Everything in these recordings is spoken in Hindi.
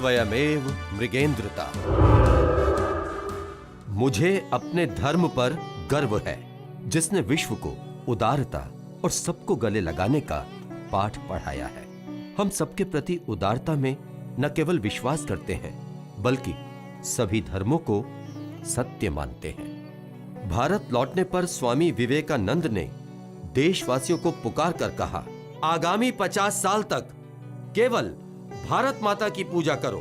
स्वयमेव मृगेंद्रता। मुझे अपने धर्म पर गर्व है, जिसने विश्व को उदारता और सबको गले लगाने का पाठ पढ़ाया है। हम सबके प्रति उदारता में न केवल विश्वास करते हैं, बल्कि सभी धर्मों को सत्य मानते हैं। भारत लौटने पर स्वामी विवेकानंद ने देशवासियों को पुकार कर कहा, आगामी 50 साल तक केवल भारत माता की पूजा करो।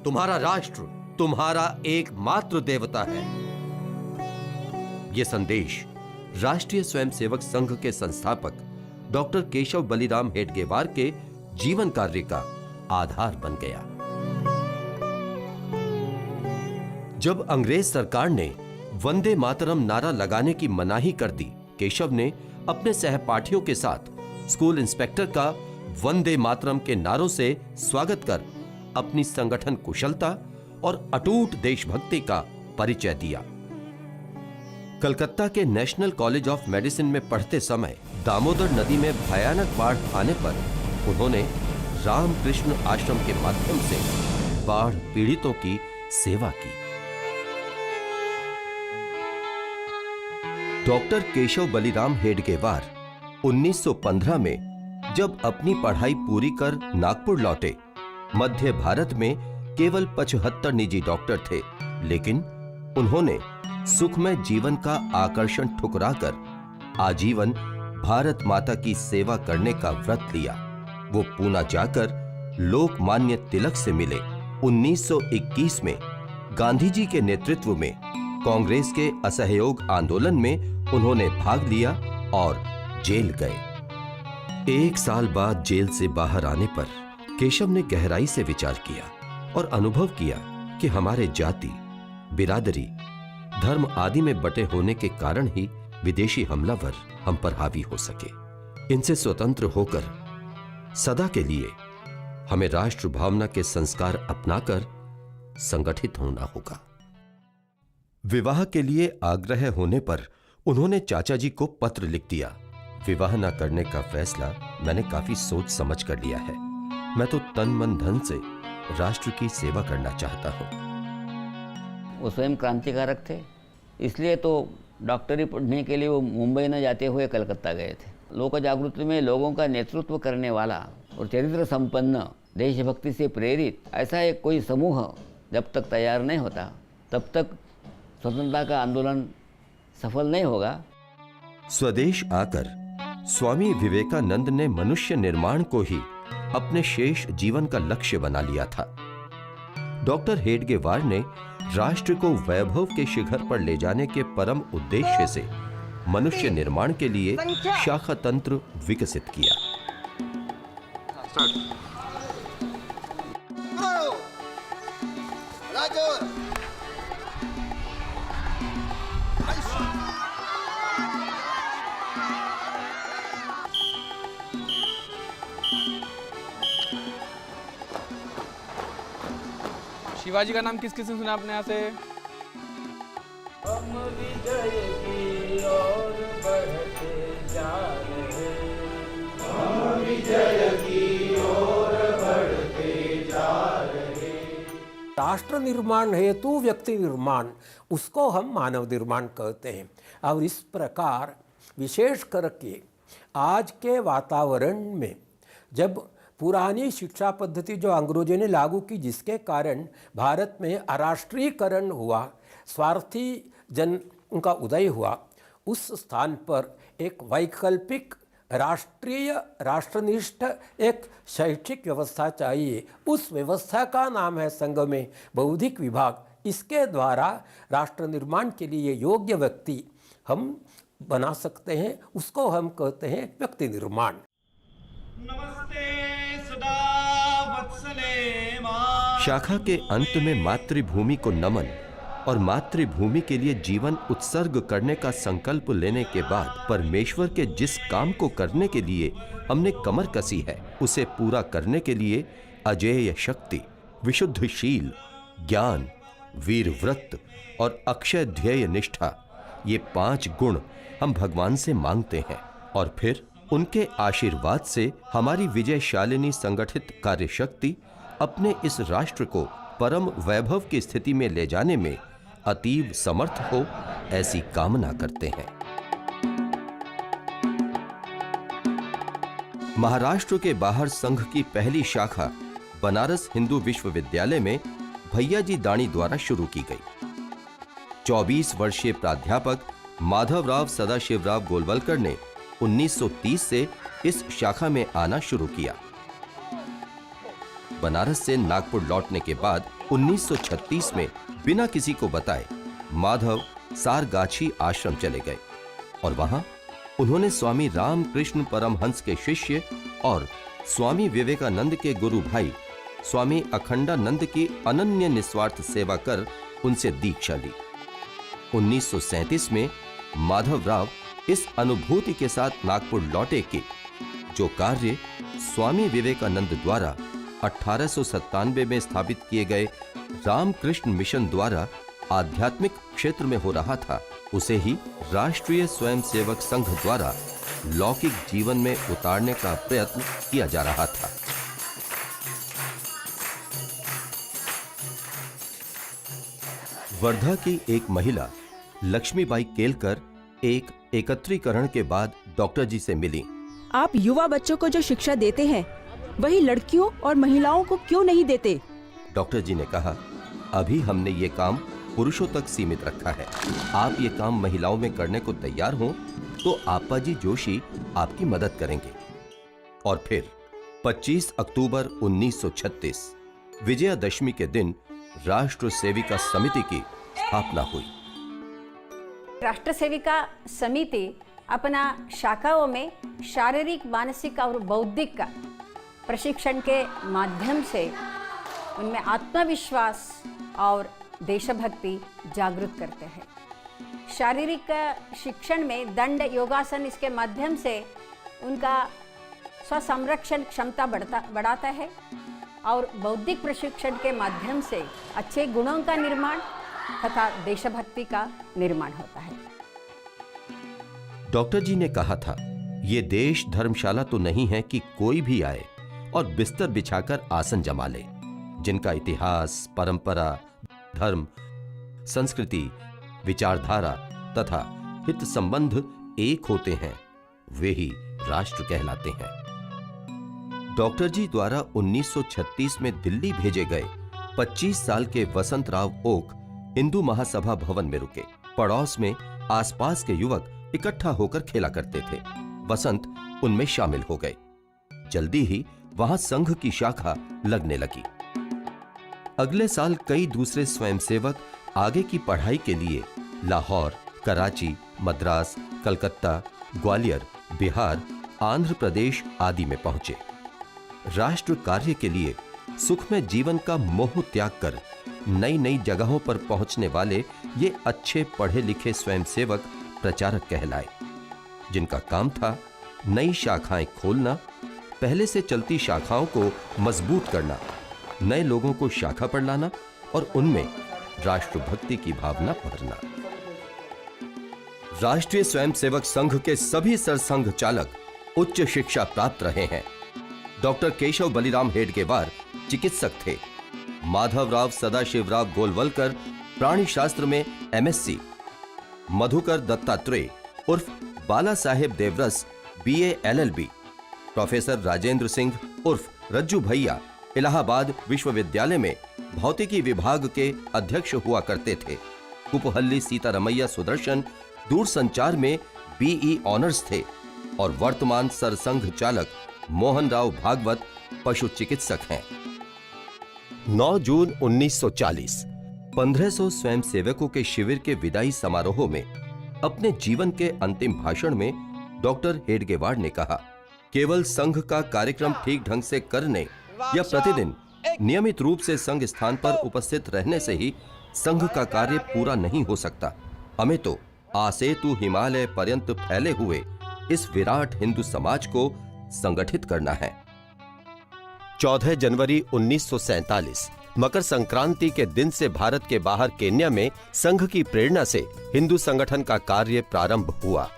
तुम्हारा राष्ट्र तुम्हारा एकमात्र देवता है। यह संदेश राष्ट्रीय स्वयंसेवक संघ के संस्थापक डॉक्टर केशव बलिराम हेडगेवार के जीवन कार्य का आधार बन गया। जब अंग्रेज सरकार ने वंदे मातरम नारा लगाने की मनाही कर दी, केशव ने अपने सहपाठियों के साथ स्कूल इंस्पेक्टर का वंदे मातरम के नारों से स्वागत कर अपनी संगठन कुशलता और अटूट देशभक्ति का परिचय दिया। कलकत्ता के नेशनल कॉलेज ऑफ मेडिसिन में पढ़ते समय दामोदर नदी में भयानक बाढ़ आने पर उन्होंने रामकृष्ण आश्रम के माध्यम से बाढ़ पीड़ितों की सेवा की। डॉक्टर केशव बलिराम हेडगेवार 1915 में जब अपनी पढ़ाई पूरी कर नागपुर लौटे, मध्य भारत में केवल 75 निजी डॉक्टर थे, लेकिन उन्होंने सुखमय जीवन का आकर्षण ठुकराकर आजीवन भारत माता की सेवा करने का व्रत लिया। वो पूना जाकर लोकमान्य तिलक से मिले। 1921 में गांधी जी के नेतृत्व में कांग्रेस के असहयोग आंदोलन में उन्होंने भाग लिया और जेल गए। 1 साल बाद जेल से बाहर आने पर केशव ने गहराई से विचार किया और अनुभव किया कि हमारे जाति, बिरादरी, धर्म आदि में बटे होने के कारण ही विदेशी हमलावर हम पर हावी हो सके। इनसे स्वतंत्र होकर सदा के लिए हमें राष्ट्र भावना के संस्कार अपनाकर संगठित होना होगा। विवाह के लिए आग्रह होने पर उन्होंने चाचा जी को पत्र लिख दिया। विवाह न करने का फैसला मैंने काफी सोच समझ कर लिया है। मैं तो तन मन धन से राष्ट्र की सेवा करना चाहता हूं। वो स्वयं क्रांतिकारक थे, इसलिए तो डॉक्टरी पढ़ने के लिए वो मुंबई न जाते हुए कलकत्ता गए थे। लोक जागृति में लोगों का नेतृत्व करने वाला और चरित्र संपन्न, देशभक्ति से प्रेरित ऐसा एक कोई समूह जब तक तैयार नहीं होता, तब तक स्वतंत्रता का आंदोलन सफल नहीं होगा। स्वदेश आकर स्वामी विवेकानंद ने मनुष्य निर्माण को ही अपने शेष जीवन का लक्ष्य बना लिया था। डॉक्टर हेडगेवार ने राष्ट्र को वैभव के शिखर पर ले जाने के परम उद्देश्य से मनुष्य निर्माण के लिए शाखा तंत्र विकसित किया। शिवाजी का नाम किस किस ने सुना आपने यहाँ से? हम विजय की ओर बढ़ते जा रहे, हम विजय की ओर बढ़ते जा रहे। राष्ट्र निर्माण हेतु व्यक्ति निर्माण, उसको हम मानव निर्माण कहते हैं। और इस प्रकार विशेष करके आज के वातावरण में जब पुरानी शिक्षा पद्धति जो अंग्रेजों ने लागू की, जिसके कारण भारत में अराष्ट्रीयकरण हुआ, स्वार्थी जन उनका उदय हुआ, उस स्थान पर एक वैकल्पिक राष्ट्रीय राष्ट्रनिष्ठ एक शैक्षिक व्यवस्था चाहिए। उस व्यवस्था का नाम है संघ में बौद्धिक विभाग। इसके द्वारा राष्ट्र निर्माण के लिए योग्य व्यक्ति हम बना सकते हैं, उसको हम कहते हैं व्यक्ति निर्माण। नमस्ते सदा वत्सले मां। शाखा के अंत में मातृभूमि को नमन और मातृभूमि के लिए जीवन उत्सर्ग करने का संकल्प लेने के बाद परमेश्वर के जिस काम को करने के लिए हमने कमर कसी है, उसे पूरा करने के लिए अजेय शक्ति, विशुद्धशील ज्ञान, वीर व्रत और अक्षय ध्येय निष्ठा, ये 5 गुण हम भगवान से मांगते हैं और फिर उनके आशीर्वाद से हमारी विजयशालिनी संगठित कार्यशक्ति अपने इस राष्ट्र को परम वैभव की स्थिति में ले जाने में अतीव समर्थ हो, ऐसी कामना करते हैं। महाराष्ट्र के बाहर संघ की पहली शाखा बनारस हिंदू विश्वविद्यालय में भैयाजी दाणी द्वारा शुरू की गई। 24 वर्षीय प्राध्यापक माधवराव सदाशिवराव गोलवलकर ने 1930 से इस शाखा में आना शुरू किया। बनारस से नागपुर लौटने के बाद 1936 में बिना किसी को बताए माधव सारगाछी आश्रम चले गए और वहां उन्होंने स्वामी रामकृष्ण परमहंस के शिष्य और स्वामी विवेकानंद के गुरु भाई स्वामी अखंडानंद की अनन्य निस्वार्थ सेवा कर उनसे दीक्षा ली। 1937 में माधवराव इस अनुभूति के साथ नागपुर लौटे कि जो कार्य स्वामी विवेकानंद द्वारा 1897 में स्थापित किए गए रामकृष्ण मिशन द्वारा आध्यात्मिक क्षेत्र में हो रहा था, उसे ही राष्ट्रीय स्वयंसेवक संघ द्वारा लौकिक जीवन में उतारने का प्रयत्न किया जा रहा था। वर्धा की एक महिला लक्ष्मीबाई केलकर एक एकत्रीकरण के बाद डॉक्टर जी से मिली। आप युवा बच्चों को जो शिक्षा देते हैं वही लड़कियों और महिलाओं को क्यों नहीं देते? डॉक्टर जी ने कहा, अभी हमने ये काम पुरुषों तक सीमित रखा है। आप ये काम महिलाओं में करने को तैयार हो तो आप्पाजी जोशी आपकी मदद करेंगे। और फिर 25 अक्टूबर 1936 विजयादशमी के दिन राष्ट्र सेविका समिति की स्थापना हुई। राष्ट्र सेविका समिति अपना शाखाओं में शारीरिक, मानसिक और बौद्धिक का प्रशिक्षण के माध्यम से उनमें आत्मविश्वास और देशभक्ति जागृत करते हैं। शारीरिक शिक्षण में दंड, योगासन, इसके माध्यम से उनका स्वसंरक्षण क्षमता बढ़ाता है और बौद्धिक प्रशिक्षण के माध्यम से अच्छे गुणों का निर्माण तथा देशभक्ति का निर्माण होता है। डॉक्टर जी ने कहा था, ये देश धर्मशाला तो नहीं है कि कोई भी आए और बिस्तर बिछाकर आसन जमा ले। जिनका इतिहास, परंपरा, धर्म, संस्कृति, विचारधारा तथा हित संबंध एक होते हैं, वे ही राष्ट्र कहलाते हैं। डॉक्टर जी द्वारा 1936 में दिल्ली भेजे गए 25 साल के वसंत राव ओक हिंदू महासभा भवन में रुके। पड़ोस में आसपास के युवक इकट्ठा होकर खेला करते थे। वसंत उनमें शामिल हो गए। जल्दी ही वहां संघ की शाखा लगने लगी। अगले साल कई दूसरे स्वयंसेवक आगे की पढ़ाई के लिए लाहौर, कराची, मद्रास, कलकत्ता, ग्वालियर, बिहार, आंध्र प्रदेश आदि में पहुंचे। राष्ट्र कार्य के लिए सुखमय जीवन का मोह त्याग कर नई नई जगहों पर पहुंचने वाले ये अच्छे पढ़े लिखे स्वयंसेवक प्रचारक कहलाए, जिनका काम था नई शाखाएं खोलना, पहले से चलती शाखाओं को मजबूत करना, नए लोगों को शाखा पर लाना और उनमें राष्ट्रभक्ति की भावना भरना। राष्ट्रीय स्वयंसेवक संघ के सभी सरसंघ चालक उच्च शिक्षा प्राप्त रहे हैं। डॉक्टर केशव बलिराम हेडगेवार चिकित्सक थे। माधवराव सदाशिवराव गोलवलकर प्राणी शास्त्र में MSc, मधुकर दत्तात्रेय उर्फ Bala Saheb Deoras BA LLB, professor Rajendra Singh उर्फ रज्जू भैया इलाहाबाद विश्वविद्यालय में भौतिकी विभाग के अध्यक्ष हुआ करते थे। कुपहल्ली सीतारमैया सुदर्शन दूरसंचार में BE ऑनर्स थे और वर्तमान सरसंघ चालक मोहन राव भागवत पशु चिकित्सक हैं। 9 जून 1940 1500 स्वयंसेवकों के शिविर के विदाई समारोह में अपने जीवन के अंतिम भाषण में डॉक्टर हेडगेवार ने कहा, केवल संघ का कार्यक्रम ठीक ढंग से करने या प्रतिदिन नियमित रूप से संघ स्थान पर उपस्थित रहने से ही संघ का कार्य पूरा नहीं हो सकता। हमें तो आसेतु हिमालय पर्यंत फैले हुए इस विराट हिंदू समाज को संगठित करना है। 14 जनवरी 1947 मकर संक्रांति के दिन से भारत के बाहर केन्या में संघ की प्रेरणा से हिंदू संगठन का कार्य प्रारंभ हुआ।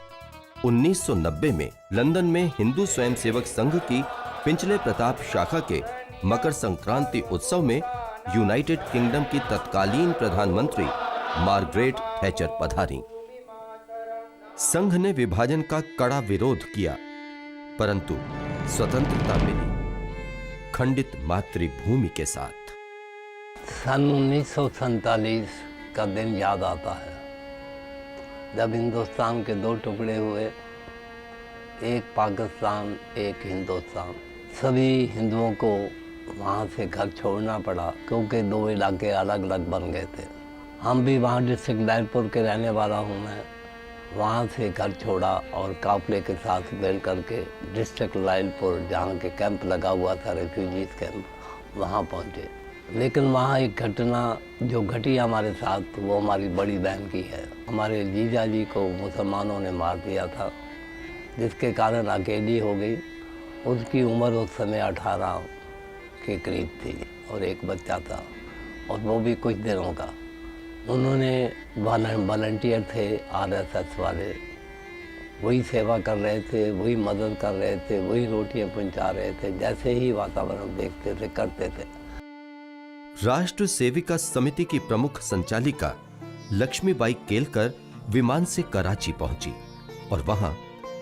1990 में लंदन में हिंदू स्वयंसेवक संघ की पिंचले प्रताप शाखा के मकर संक्रांति उत्सव में यूनाइटेड किंगडम की तत्कालीन प्रधानमंत्री मार्गरेट थैचर पधारी। संघ ने विभाजन का कड़ा विरोध किया, परंतु स्वतंत्रता मिली खंडित मातृभूमि के साथ। सन 1947 का दिन याद आता है, जब हिंदुस्तान के दो टुकड़े हुए, एक पाकिस्तान एक हिंदुस्तान। सभी हिंदुओं को वहाँ से घर छोड़ना पड़ा क्योंकि दो इलाके अलग अलग बन गए थे। हम भी वहाँ डिस्ट्रिक्ट लायलपुर के रहने वाला हूँ मैं। वहाँ से घर छोड़ा और काफले के साथ मिल करके डिस्ट्रिक्ट लायलपुर, जहाँ के कैंप लगा हुआ था, रेफ्यूजीज कैंप, वहाँ पहुँचे। लेकिन वहाँ एक घटना जो घटी हमारे साथ, वो हमारी बड़ी बहन की है। हमारे जीजा जी को मुसलमानों ने मार दिया था, जिसके कारण अकेली हो गई। उसकी उम्र उस समय 18 के करीब थी और एक बच्चा था, और वो भी कुछ दिनों का। उन्होंने वॉलंटियर थे RSS वाले, वही सेवा कर रहे थे, वही मदद कर रहे थे, वही रोटियां पहुंचा रहे थे, जैसे ही वातावरण देखते थे करते थे। राष्ट्र सेविका समिति की प्रमुख संचालिका लक्ष्मीबाई केलकर विमान से कराची पहुंची और वहां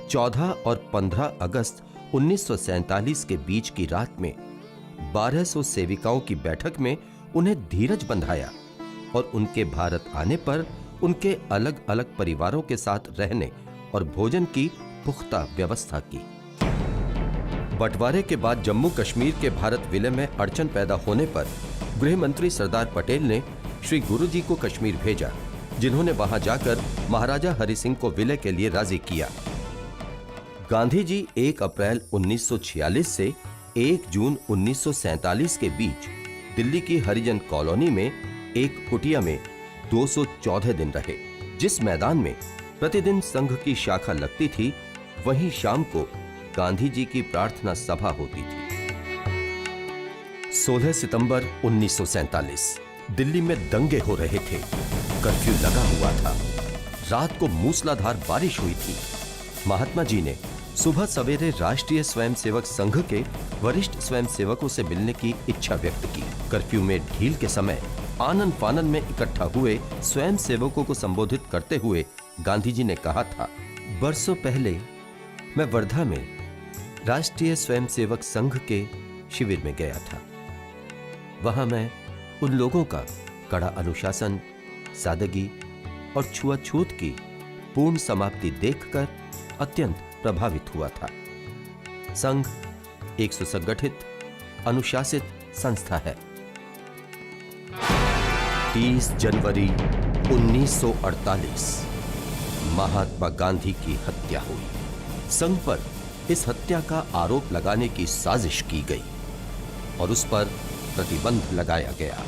14 और 15 अगस्त 1947 के बीच की रात में 1200 सेविकाओं की बैठक में उन्हें धीरज बंधाया और उनके भारत आने पर उनके अलग अलग परिवारों के साथ रहने और भोजन की पुख्ता व्यवस्था की। बंटवारे के बाद जम्मू कश्मीर के भारत विलय में अड़चन पैदा होने पर गृह मंत्री सरदार पटेल ने श्री गुरुजी को कश्मीर भेजा, जिन्होंने वहां जाकर महाराजा हरि सिंह को विलय के लिए राजी किया। गांधी जी 1 अप्रैल 1946 से 1 जून 1947 के बीच दिल्ली की हरिजन कॉलोनी में एक कुटिया में 214 दिन रहे। जिस मैदान में प्रतिदिन संघ की शाखा लगती थी, वहीं शाम को गांधी जी की प्रार्थना सभा होती थी। 16 सितंबर 1947 दिल्ली में दंगे हो रहे थे। कर्फ्यू लगा हुआ था। रात को मूसलाधार बारिश हुई थी। महात्मा जी ने सुबह सवेरे राष्ट्रीय स्वयंसेवक संघ के वरिष्ठ स्वयंसेवकों से मिलने की इच्छा व्यक्त की। कर्फ्यू में ढील के समय आनन फानन में इकट्ठा हुए स्वयंसेवकों को संबोधित करते हुए गांधी जी ने कहा था, बरसों पहले मैं वर्धा में राष्ट्रीय स्वयंसेवक संघ के शिविर में गया था। वहां मैं उन लोगों का कड़ा अनुशासन, सादगी और छुआछूत की पूर्ण समाप्ति देखकर अत्यंत प्रभावित हुआ था। संघ एक सुसंगठित, अनुशासित संस्था है। 30 जनवरी 1948 महात्मा गांधी की हत्या हुई। संघ पर इस हत्या का आरोप लगाने की साजिश की गई और उस पर प्रतिबंध लगाया गया।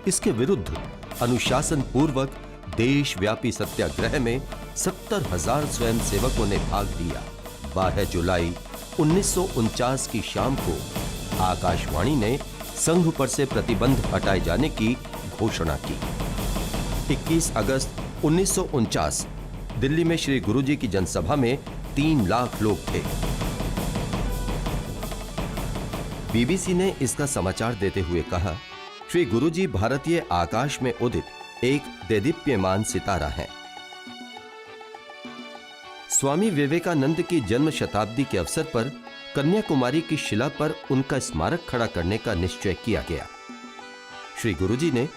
इसके विरुद्ध अनुशासन पूर्वक देशव्यापी सत्याग्रह में 70,000 स्वयंसेवकों ने भाग लिया। 12 जुलाई 1949 की शाम को आकाशवाणी ने संघ पर से प्रतिबंध हटाए जाने की घोषणा की। 21 अगस्त 1949 दिल्ली में श्री गुरुजी की जनसभा में 3 लाख लोग थे। बीबीसी ने इसका समाचार देते हुए कहा, श्री गुरुजी भारतीय आकाश में उदित एक देदीप्यमान सितारा है। स्वामी विवेकानंद की जन्म शताब्दी के अवसर पर कन्याकुमारी की शिला पर उनका स्मारक खड़ा करने का निश्चय किया गया। श्री गुरुजी ने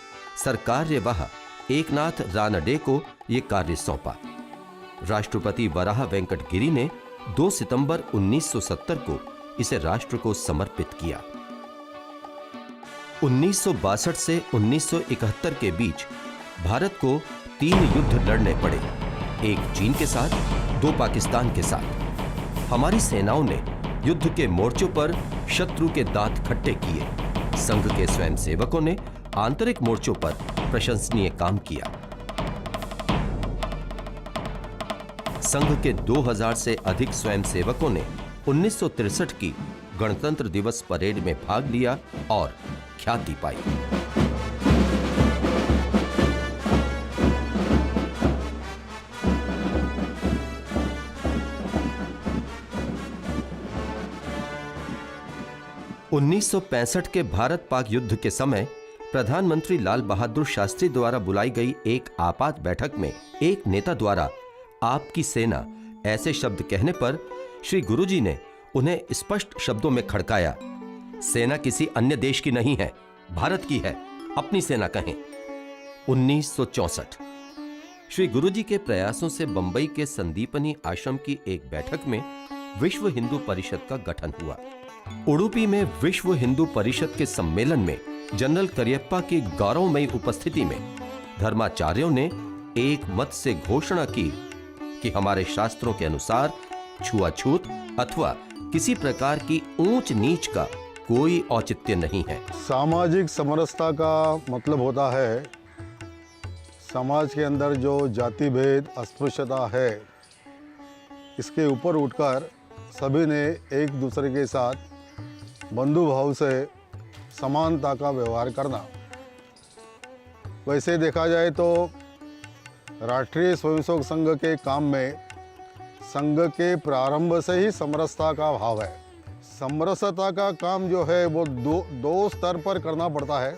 सरकार्यवाह एकनाथ रानडे को यह कार्य सौंपा। राष्ट्रपति वराह वेंकट गिरि ने 2 सितंबर 1970 को इसे राष्ट्र को समर्पित किया। 1962 से 1971 के बीच भारत को 3 युद्ध लड़ने पड़े, एक चीन के साथ, 2 पाकिस्तान के साथ। हमारी सेनाओं ने युद्ध के मोर्चों पर शत्रु के दांत खट्टे किए। संघ के स्वयंसेवकों ने आंतरिक मोर्चों पर प्रशंसनीय काम किया। संघ के 2000 से अधिक स्वयंसेवकों ने 1963 की गणतंत्र दिवस परेड में भाग लिया और ख्याति पाई। 1965 के भारत पाक युद्ध के समय प्रधानमंत्री लाल बहादुर शास्त्री द्वारा बुलाई गई एक आपात बैठक में एक नेता द्वारा आपकी सेना ऐसे शब्द कहने पर श्री गुरुजी ने उन्हें स्पष्ट शब्दों में खड़काया, सेना किसी अन्य देश की नहीं है, भारत की है, अपनी सेना कहें। 1964 श्री गुरुजी के प्रयासों से बंबई के संदीपनी आश्रम की एक बैठक में विश्व हिंदू परिषद का गठन हुआ। उडुपी में विश्व हिंदू परिषद के सम्मेलन में जनरल करियप्पा की गौरवमयी उपस्थिति में धर्माचार्यों ने एक मत से घोषणा की कि हमारे शास्त्रों के अनुसार छुआछूत अथवा किसी प्रकार की ऊंच नीच का कोई औचित्य नहीं है। सामाजिक समरसता का मतलब होता है समाज के अंदर जो जाति भेद अस्पृश्यता है इसके ऊपर उठकर सभी ने एक दूसरे के साथ बंधु भाव से समानता का व्यवहार करना। वैसे देखा जाए तो राष्ट्रीय स्वयंसेवक संघ के काम में संघ के प्रारंभ से ही समरसता का भाव है। समरसता का काम जो है वो दो स्तर पर करना पड़ता है।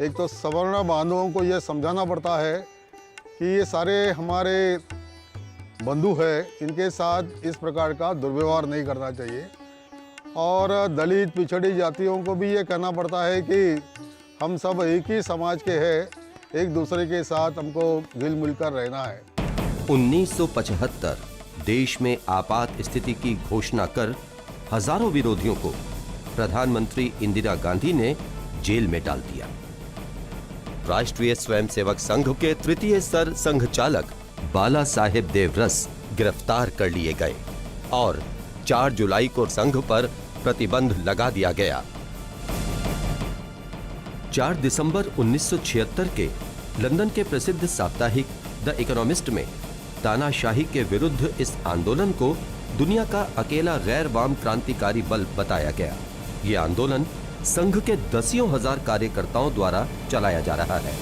एक तो सवर्ण बांधवों को यह समझाना पड़ता है कि ये सारे हमारे बंधु है, इनके साथ इस प्रकार का दुर्व्यवहार नहीं करना चाहिए। और दलित पिछड़ी जातियों को भी ये कहना पड़ता है कि हम सब एक ही समाज के हैं, एक दूसरे के साथ हमको मिल मिलकर रहना है। 1975 देश में आपात स्थिति की घोषणा कर हजारों विरोधियों को प्रधानमंत्री इंदिरा गांधी ने जेल में डाल दिया। राष्ट्रीय स्वयंसेवक संघ के तृतीय स्तर संघ चालक बाला साहेब देवरस गिरफ्तार कर लिए गए और 4 जुलाई को संघ पर प्रतिबंध लगा दिया गया। 4 दिसंबर 1976 के लंदन के प्रसिद्ध साप्ताहिक द इकोनॉमिस्ट में तानाशाही के विरुद्ध इस आंदोलन को दुनिया का अकेला गैर वाम क्रांतिकारी बल बताया गया। यह आंदोलन संघ के दसियों हजार कार्यकर्ताओं द्वारा चलाया जा रहा है।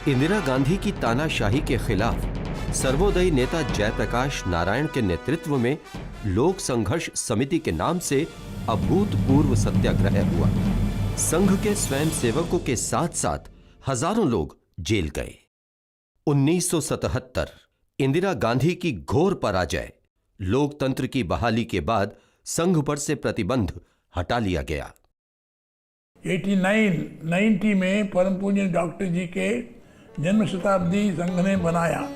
इंदिरा गांधी की तानाशाही के खिलाफ सर्वोदयी नेता जयप्रकाश नारायण के नेतृत्व में लोक संघर्ष समिति के नाम से अभूतपूर्व सत्याग्रह हुआ। संघ के स्वयंसेवकों के साथ साथ हजारों लोग जेल गए। 1977 इंदिरा गांधी की घोर पराजय, लोकतंत्र की बहाली के बाद संघ पर से प्रतिबंध हटा लिया गया। 90 में परम पूज्य डॉक्टर जी के जन्म शताब्दी संघ ने बनाया।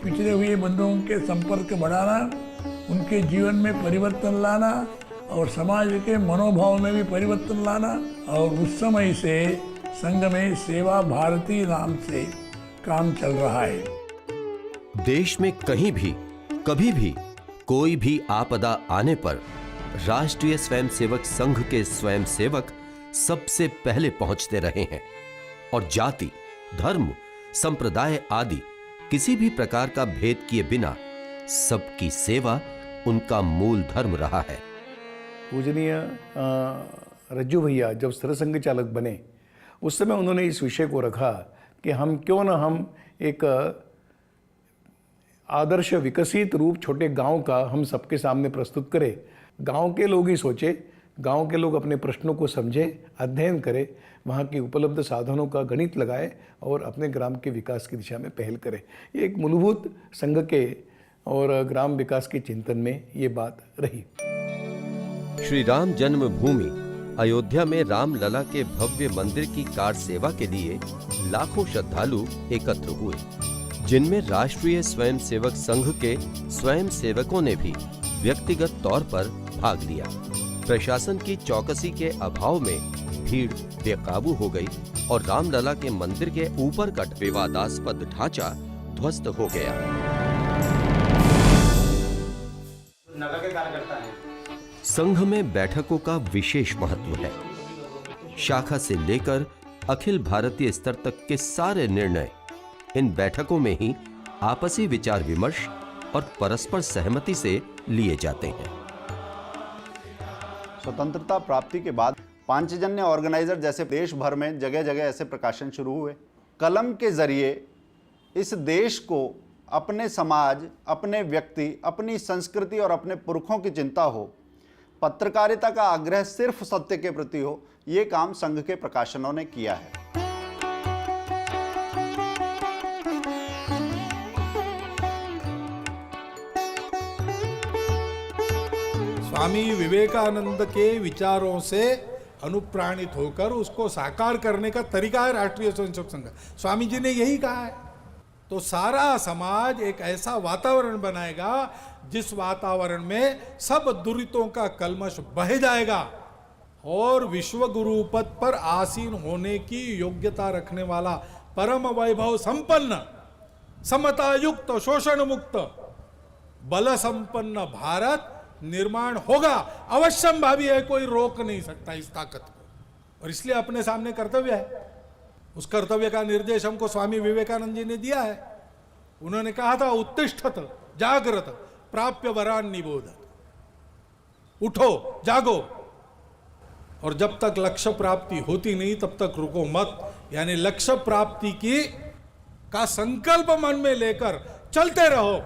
पिछड़े हुए बंधुओं के संपर्क बढ़ाना, उनके जीवन में परिवर्तन लाना और समाज के मनोभाव में भी परिवर्तन लाना। और उस समय से संघ में सेवा भारती नाम से काम चल रहा है। देश में कहीं भी कभी भी कोई भी आपदा आने पर राष्ट्रीय स्वयंसेवक संघ के स्वयंसेवक सबसे पहले पहुंचते रहे हैं और जाति, धर्म, संप्रदाय आदि किसी भी प्रकार का भेद किए बिना सबकी सेवा उनका मूल धर्म रहा है। पूजनीय रज्जू भैया जब सरसंघ चालक बने उस समय उन्होंने इस विषय को रखा कि हम क्यों ना हम एक आदर्श विकसित रूप छोटे गांव का हम सबके सामने प्रस्तुत करें। गांव के लोग ही सोचे, गांव के लोग अपने प्रश्नों को समझे, अध्ययन करें, वहाँ की उपलब्ध साधनों का गणित लगाए और अपने ग्राम के विकास की दिशा में पहल करें। ये एक मूलभूत संघ के और ग्राम विकास के चिंतन में ये बात रही। श्री राम जन्मभूमि अयोध्या में रामलला के भव्य मंदिर की कार सेवा के लिए लाखों श्रद्धालु एकत्र हुए, जिनमें राष्ट्रीय स्वयंसेवक संघ के स्वयंसेवकों ने भी व्यक्तिगत तौर पर भाग लिया। प्रशासन की चौकसी के अभाव में भीड़ बेकाबू हो गई और रामलला के मंदिर के ऊपर का विवादास्पद ढांचा ध्वस्त हो गया। नगर के कार्यकर्ता हैं। संघ में बैठकों का विशेष महत्व है। शाखा से लेकर अखिल भारतीय स्तर तक के सारे निर्णय इन बैठकों में ही आपसी विचार विमर्श और परस्पर सहमति से लिए जाते हैं। स्वतंत्रता प्राप्ति के बाद पांचजन्य ऑर्गेनाइजर जैसे देश भर में जगह जगह ऐसे प्रकाशन शुरू हुए। कलम के जरिए इस देश को अपने समाज, अपने व्यक्ति, अपनी संस्कृति और अपने पुरखों की चिंता हो, पत्रकारिता का आग्रह सिर्फ सत्य के प्रति हो, ये काम संघ के प्रकाशनों ने किया है। स्वामी विवेकानंद के विचारों से अनुप्राणित होकर उसको साकार करने का तरीका है राष्ट्रीय स्वयंसेवक संघ। स्वामी जी ने यही कहा है। तो सारा समाज एक ऐसा वातावरण बनाएगा जिस वातावरण में सब दुरितों का कलमश बह जाएगा और विश्व गुरु पद पर आसीन होने की योग्यता रखने वाला परम वैभव संपन्न, समता युक्त, शोषण मुक्त, बल संपन्न भारत निर्माण होगा। अवश्यंभावी है, कोई रोक नहीं सकता इस ताकत को। और इसलिए अपने सामने कर्तव्य है। उस कर्तव्य का निर्देश हमको स्वामी विवेकानंद जी ने दिया है। उन्होंने कहा था, उत्तिष्ठत जागृत प्राप्य वरान निबोधत। उठो, जागो, और जब तक लक्ष्य प्राप्ति होती नहीं तब तक रुको मत। यानी लक्ष्य प्राप्ति का संकल्प मन में लेकर चलते रहो।